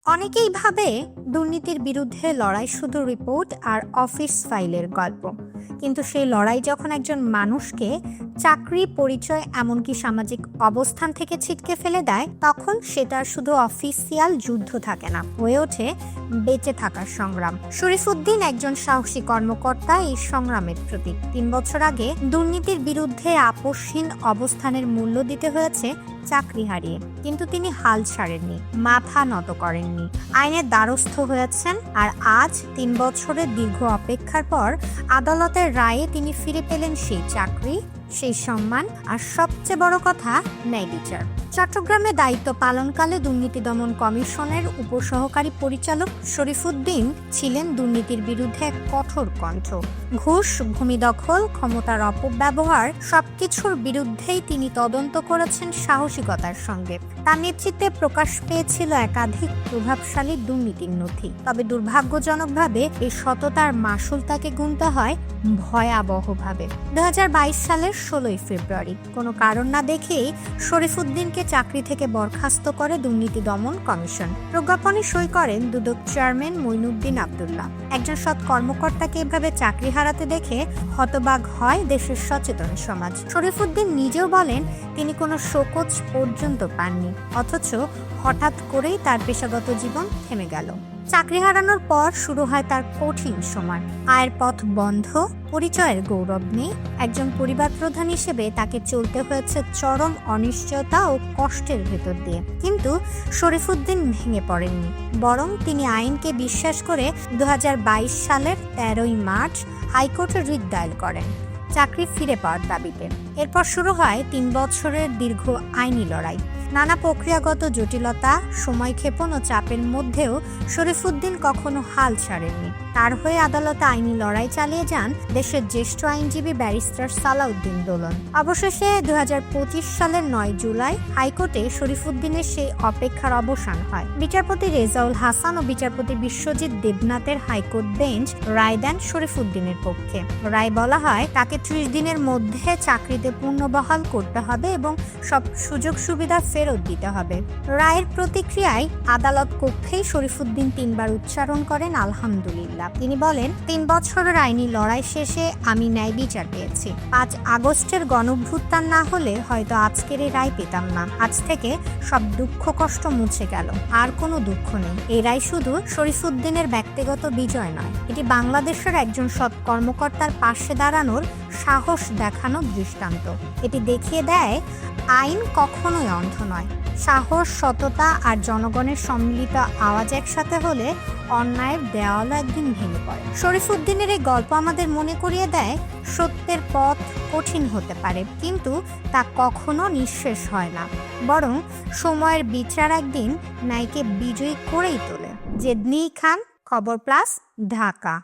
অনেকেই ভাবে দুর্নীতির বিরুদ্ধে লড়াই শুধু রিপোর্ট আর অফিস ফাইলের গল্প, কিন্তু সেই লড়াই যখন একজন মানুষকে চাকরি, পরিচয়, এমনকি সামাজিক অবস্থান থেকে ছিটকে ফেলে দেয়, তখন সেটা শুধু অফিসিয়াল যুদ্ধ থাকে না, হয়ে ওঠে বেঁচে থাকার সংগ্রাম। শরীফুদ্দীন একজন সাহসী কর্মকর্তা, এই সংগ্রামের প্রতীক। ৩ বছর আগে দুর্নীতির বিরুদ্ধে আপোষহীন অবস্থানের মূল্য দিতে হয়েছে চাকরি হারিয়ে, কিন্তু তিনি হাল ছাড়েননি, মাথা নত করেননি, আইনের দ্বারস্থ হয়েছেন। আর আজ ৩ বছরের দীর্ঘ অপেক্ষার পর আদালতের রায়ে তিনি ফিরে পেলেন সেই চাকরি, সেই সম্মান, আর সবচেয়ে বড় কথা, ন্যায় বিচার। চট্টগ্রামে দায়িত্ব পালনকালে দুর্নীতি দমন কমিশনের উপসহকারী পরিচালক শরীফুদ্দীন ছিলেন দুর্নীতির বিরুদ্ধে এক কঠোর কণ্ঠ। ঘুষ, ভূমি দখল, ক্ষমতার অপব্যবহার সবকিছুর বিরুদ্ধেই তিনি তদন্ত করেছেন সাহসিকতার সঙ্গে। তার নেতৃত্বে প্রকাশ পেয়েছিল একাধিক প্রভাবশালী দুর্নীতির নথি। তবে দুর্ভাগ্যজনকভাবে এই সততার মাসুল তাকে গুনতে হয় ভয়াবহভাবে। ২০২২ সালের ১৬ই ফেব্রুয়ারি কোনো কারণ না দেখেই শরীফুদ্দীনকে চাকরি থেকে বরখাস্ত করে দুর্নীতি দমন কমিশন। প্রজ্ঞাপনে সই করেন দুদক চেয়ারম্যান মঈনুদ্দিন আবদুল্লাহ। একজন সৎ কর্মকর্তাকে এভাবে চাকরি হারাতে দেখে হতবাক হয় দেশের সচেতন সমাজ। শরীফুদ্দীন নিজেও বলেন তিনি কোনো শোকজ পর্যন্ত পাননি, অথচ হঠাৎ করেই তার পেশাগত জীবন থেমে গেল। চাকরি হারানোর পর শুরু হয় তার কঠিন সময়। আয়ের পথ বন্ধ, পরিচয়ের গৌরব নেই। একজন পরিবার প্রধান হিসেবে তাকে চলতে হয়েছে চরম অনিশ্চয়তা ও কষ্টের ভেতর দিয়ে। কিন্তু শরীফুদ্দীন ভেঙে পড়েননি, বরং তিনি আইনকে বিশ্বাস করে ২০২২ সালের ১৩ই মার্চ হাইকোর্টে রিট দায়ের করেন চাকরি ফিরে পাওয়ার দাবিতে। এরপর শুরু হয় ৩ বছরের দীর্ঘ আইনি লড়াই। নানা প্রক্রিয়াগত জটিলতা, সময়ক্ষেপণ ও চাপের মধ্যেও শরীফুদ্দীন কখনো হাল ছাড়েননি। তার হয়ে আদালতে আইনি লড়াই চালিয়ে যান দেশের জ্যেষ্ঠ আইনজীবী ব্যারিস্টার সালাউদ্দিন দোলন। অবশেষে ২০২৫ সালের ৯ জুলাই হাইকোর্টে শরীফুদ্দীনের সেই অপেক্ষার অবসান হয়। বিচারপতি রেজাউল হাসান ও বিচারপতি বিশ্বজিৎ দেবনাথের হাইকোর্ট বেঞ্চ রায় দেন শরীফুদ্দীনের পক্ষে। রায় বলা হয় তাকে ৩০ দিনের মধ্যে চাকরিতে পুনর্বহাল করতে হবে এবং সব সুযোগ সুবিধা ফেরত দিতে হবে। রায়ের প্রতিক্রিয়ায় আদালত কক্ষেই শরীফুদ্দীন ৩ বার উচ্চারণ করেন আলহামদুলিল্লাহ। তিনি বলেন, ৩ বছরের আইনি লড়াই শেষে আমি ন্যায় বিচার পেয়েছি। ৫ আগস্টের গণঅভ্যুত্থান না হলে হয়তো আজকের এই রায় পেতাম না। আজ থেকে সব দুঃখ কষ্ট মুছে গেল, আর কোনো দুঃখ নেই। এই রায় শুধু শরীফুদ্দীনের ব্যক্তিগত বিজয় নয়, এটি বাংলাদেশের একজন সৎ কর্মকর্তার পাশে দাঁড়ানোর সাহস দেখানোর দৃষ্টান্ত। এটি দেখিয়ে দেয় আইন কখনোই অন্ধ নয়। সাহস, সততা আর জনগণের সম্মিলিত আওয়াজ একসাথে হলে অন্যায়ের দেওয়ালও একদিন ভেঙে পড়ে। শরীফুদ্দীনের এই গল্প আমাদের মনে করিয়ে দেয় সত্যের পথ কঠিন হতে পারে, কিন্তু তা কখনো নিঃশেষ হয় না, বরং সময়ের বিচার একদিন ন্যায়কে বিজয়ী করেই তোলে। জেদনি খান, খবর প্লাস, ঢাকা।